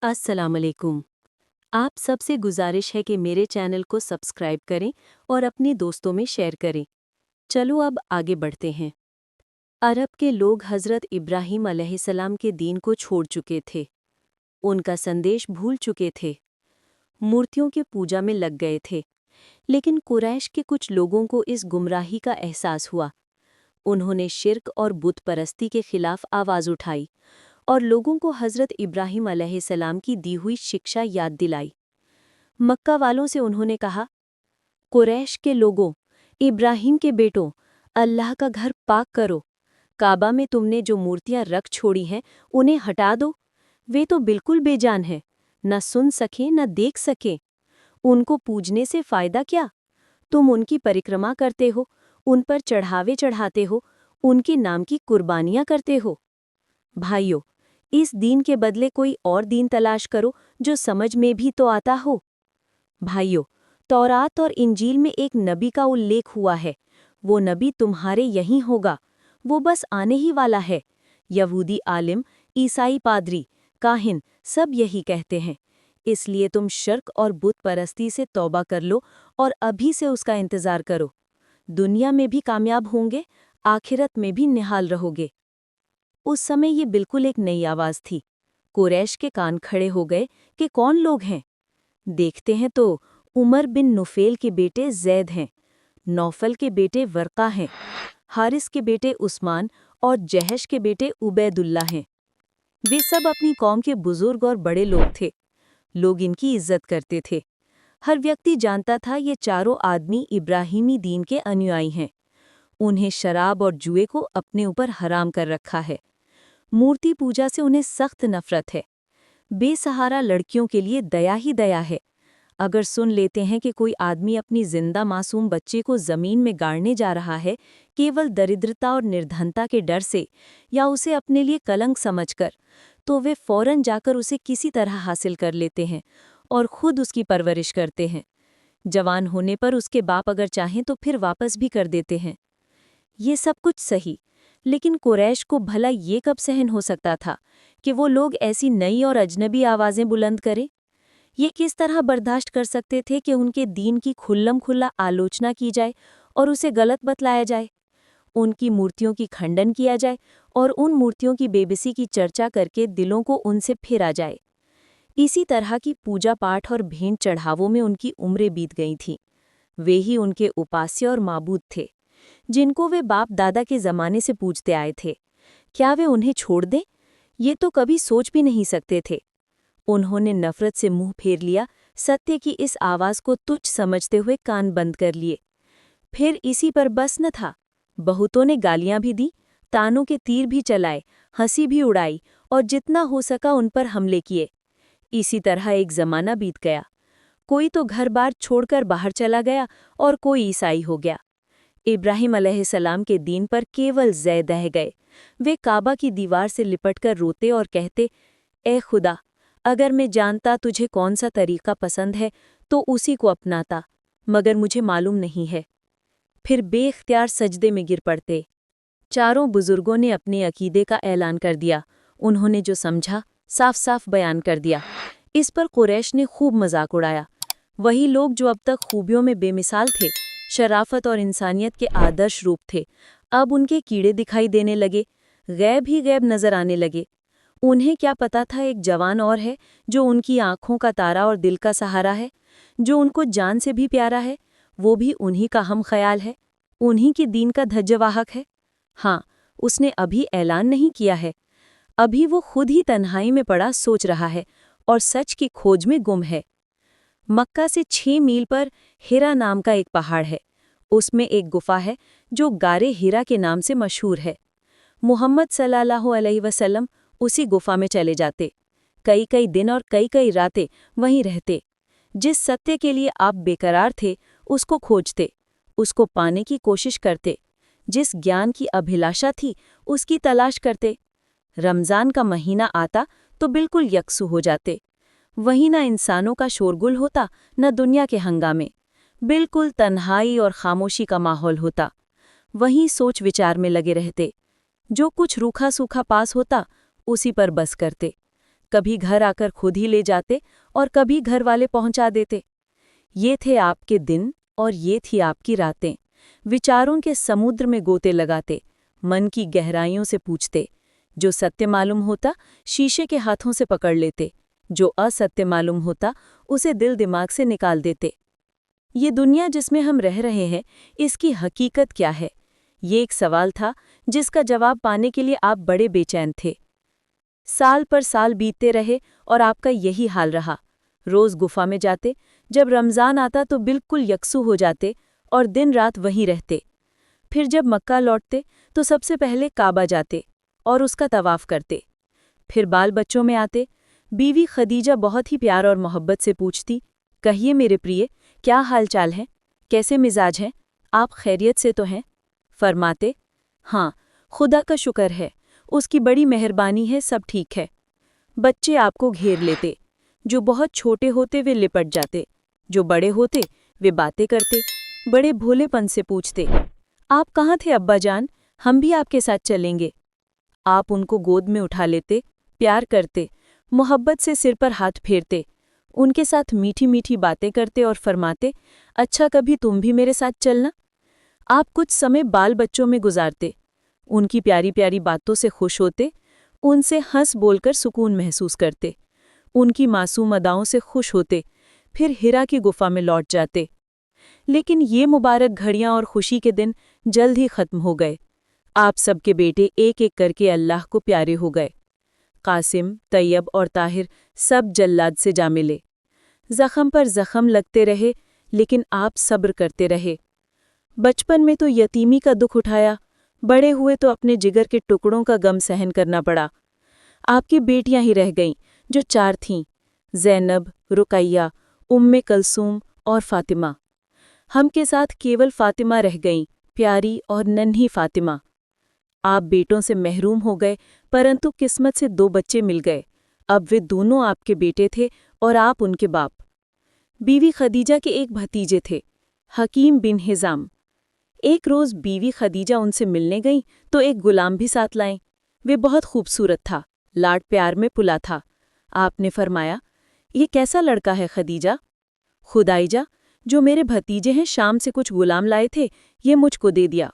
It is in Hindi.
अस्सलाम वालेकुम। आप सबसे गुजारिश है कि मेरे चैनल को सब्सक्राइब करें और अपने दोस्तों में शेयर करें। चलो अब आगे बढ़ते हैं। अरब के लोग हज़रत इब्राहीम अलैहिस्सलाम के दीन को छोड़ चुके थे। उनका संदेश भूल चुके थे। मूर्तियों की पूजा में लग गए थे। लेकिन कुरैश के कुछ लोगों को इस गुमराही का एहसास हुआ। उन्होंने शिर्क और बुत परस्ती के खिलाफ आवाज़ उठाई और लोगों को हज़रत इब्राहीम अलैहिस्सलाम की दी हुई शिक्षा याद दिलाई। मक्का वालों से उन्होंने कहा, कुरैश के लोगों, इब्राहीम के बेटों, अल्लाह का घर पाक करो। काबा में तुमने जो मूर्तियां रख छोड़ी हैं उन्हें हटा दो। वे तो बिल्कुल बेजान हैं, न सुन सके न देख सके। उनको पूजने से फ़ायदा क्या? तुम उनकी परिक्रमा करते हो, उन पर चढ़ावे चढ़ाते हो, उनके नाम की कुर्बानियां करते हो। भाइयों, इस दीन के बदले कोई और दीन तलाश करो जो समझ में भी तो आता हो। भाइयों, तौरात और इंजील में एक नबी का उल्लेख हुआ है। वो नबी तुम्हारे यहीं होगा। वो बस आने ही वाला है। यहूदी आलिम, ईसाई पादरी, काहिन सब यही कहते हैं। इसलिए तुम शिर्क और बुत परस्ती से तौबा कर लो और अभी से उसका इंतजार करो। दुनिया में भी कामयाब होंगे, आखिरत में भी निहाल रहोगे। उस समय ये बिल्कुल एक नई आवाज़ थी। कुरैश के कान खड़े हो गए कि कौन लोग हैं। देखते हैं तो उमर बिन नुफेल के बेटे ज़ैद हैं, नौफल के बेटे वर्का हैं, हारिस के बेटे उस्मान और जहश के बेटे उबैदुल्ला हैं। वे सब अपनी कौम के बुजुर्ग और बड़े लोग थे। लोग इनकी इज्जत करते थे। हर व्यक्ति जानता था ये चारों आदमी इब्राहिमी दीन के अनुयायी हैं। उन्हें शराब और जुए को अपने ऊपर हराम कर रखा है। मूर्ति पूजा से उन्हें सख्त नफरत है। बेसहारा लड़कियों के लिए दया ही दया है। अगर सुन लेते हैं कि कोई आदमी अपनी जिंदा मासूम बच्चे को जमीन में गाड़ने जा रहा है केवल दरिद्रता और निर्धनता के डर से या उसे अपने लिए कलंक समझकर, तो वे फौरन जाकर उसे किसी तरह हासिल कर लेते हैं और खुद उसकी परवरिश करते हैं। जवान होने पर उसके बाप अगर चाहें तो फिर वापस भी कर देते हैं। ये सब कुछ सही, लेकिन कुरैश को भला ये कब सहन हो सकता था कि वो लोग ऐसी नई और अजनबी आवाज़ें बुलंद करें? ये किस तरह बर्दाश्त कर सकते थे कि उनके दीन की खुल्लम खुल्ला आलोचना की जाए और उसे गलत बतलाया जाए, उनकी मूर्तियों की खंडन किया जाए और उन मूर्तियों की बेबसी की चर्चा करके दिलों को उनसे फेरा जाए। इसी तरह की पूजा पाठ और भेंट चढ़ावों में उनकी उम्रें बीत गई थीं। वे ही उनके उपास्य और माबूद थे, जिनको वे बाप दादा के ज़माने से पूजते आए थे। क्या वे उन्हें छोड़ दें? ये तो कभी सोच भी नहीं सकते थे। उन्होंने नफरत से मुंह फेर लिया, सत्य की इस आवाज़ को तुच्छ समझते हुए कान बंद कर लिए। फिर इसी पर बस न था। बहुतों ने गालियां भी दी, तानों के तीर भी चलाए, हंसी भी उड़ाई और जितना हो सका उन पर हमले किए। इसी तरह एक ज़माना बीत गया। कोई तो घर बार छोड़कर बाहर चला गया और कोई ईसाई हो गया। इब्राहिम अलैहिस्सलाम के दीन पर केवल ज़ैद रह गए। वे काबा की दीवार से लिपटकर रोते और कहते, ए खुदा, अगर मैं जानता तुझे कौन सा तरीका पसंद है तो उसी को अपनाता, मगर मुझे मालूम नहीं है। फिर बेख्तियार सजदे में गिर पड़ते। चारों बुजुर्गों ने अपने अकीदे का ऐलान कर दिया। उन्होंने जो समझा साफ साफ बयान कर दिया। इस पर कुरैश ने खूब मजाक उड़ाया। वही लोग जो अब तक खूबियों में बेमिसाल थे, शराफत और इंसानियत के आदर्श रूप थे, अब उनके कीड़े दिखाई देने लगे, गैब ही गैब नजर आने लगे। उन्हें क्या पता था एक जवान और है जो उनकी आंखों का तारा और दिल का सहारा है, जो उनको जान से भी प्यारा है, वो भी उन्हीं का हम ख्याल है, उन्हीं की दीन का ध्वजवाहक है। हाँ, उसने अभी ऐलान नहीं किया है। अभी वो खुद ही तन्हाई में पड़ा सोच रहा है और सच की खोज में गुम है। मक्का से 6 मील पर हिरा नाम का एक पहाड़ है। उसमें एक गुफा है जो गारे हिरा के नाम से मशहूर है। मुहम्मद सल्लल्लाहु अलैहि वसल्लम उसी गुफा में चले जाते। कई कई दिन और कई कई रातें वहीं रहते। जिस सत्य के लिए आप बेकरार थे उसको खोजते, उसको पाने की कोशिश करते। जिस ज्ञान की अभिलाषा थी उसकी तलाश करते। रमज़ान का महीना आता तो बिल्कुल यकसू हो जाते। वहीं न इंसानों का शोरगुल होता, न दुनिया के हंगामे। बिल्कुल तन्हाई और खामोशी का माहौल होता। वहीं सोच विचार में लगे रहते। जो कुछ रूखा सूखा पास होता उसी पर बस करते। कभी घर आकर खुद ही ले जाते और कभी घर वाले पहुंचा देते। ये थे आपके दिन और ये थी आपकी रातें। विचारों के समुद्र में गोते लगाते, मन की गहराइयों से पूछते। जो सत्य मालूम होता शीशे के हाथों से पकड़ लेते, जो असत्य मालूम होता उसे दिल दिमाग से निकाल देते। ये दुनिया जिसमें हम रह रहे हैं, इसकी हकीकत क्या है? ये एक सवाल था जिसका जवाब पाने के लिए आप बड़े बेचैन थे। साल पर साल बीतते रहे और आपका यही हाल रहा। रोज गुफा में जाते, जब रमज़ान आता तो बिल्कुल यकसू हो जाते और दिन रात वहीं रहते। फिर जब मक्का लौटते तो सबसे पहले काबा जाते और उसका तवाफ करते। फिर बाल बच्चों में आते। बीवी खदीजा बहुत ही प्यार और मोहब्बत से पूछती, कहिए मेरे प्रिय, क्या हाल चाल है, कैसे मिजाज हैं, आप खैरियत से तो हैं? फरमाते, हाँ, खुदा का शुक्र है, उसकी बड़ी मेहरबानी है, सब ठीक है। बच्चे आपको घेर लेते। जो बहुत छोटे होते वे लिपट जाते, जो बड़े होते वे बातें करते, बड़े भोलेपन से पूछते, आप कहाँ थे अब्बा जान, हम भी आपके साथ चलेंगे। आप उनको गोद में उठा लेते, प्यार करते, मोहब्बत से सिर पर हाथ फेरते, उनके साथ मीठी मीठी बातें करते और फरमाते, अच्छा कभी तुम भी मेरे साथ चलना। आप कुछ समय बाल बच्चों में गुजारते, उनकी प्यारी प्यारी बातों से खुश होते, उनसे हंस बोलकर सुकून महसूस करते, उनकी मासूम अदाओं से खुश होते, फिर हिरा की गुफा में लौट जाते। लेकिन ये मुबारक घड़ियां और खुशी के दिन जल्द ही खत्म हो गए। आप सबके बेटे एक एक करके अल्लाह को प्यारे हो गए। कासिम, तैयब और ताहिर सब जल्लाद से जा मिले। जख्म पर जख्म लगते रहे, लेकिन आप सब्र करते रहे। बचपन में तो यतीमी का दुख उठाया, बड़े हुए तो अपने जिगर के टुकड़ों का गम सहन करना पड़ा। आपकी बेटियां ही रह गईं, जो 4 थीं, ज़ैनब, रुकैया, उम्मे कलसूम और फातिमा। हम के साथ केवल फातिमा रह गईं, प्यारी और नन्ही फातिमा। आप बेटों से महरूम हो गए, परंतु किस्मत से 2 बच्चे मिल गए। अब वे दोनों आपके बेटे थे और आप उनके बाप। बीवी खदीजा के एक भतीजे थे, हकीम बिन हिजाम। एक रोज़ बीवी खदीजा उनसे मिलने गईं तो एक गुलाम भी साथ लाएं। वे बहुत खूबसूरत था, लाड प्यार में पुला था। आपने फरमाया, ये कैसा लड़का है खदीजा? खुदाइजा, जो मेरे भतीजे हैं शाम से कुछ गुलाम लाए थे, ये मुझको दे दिया।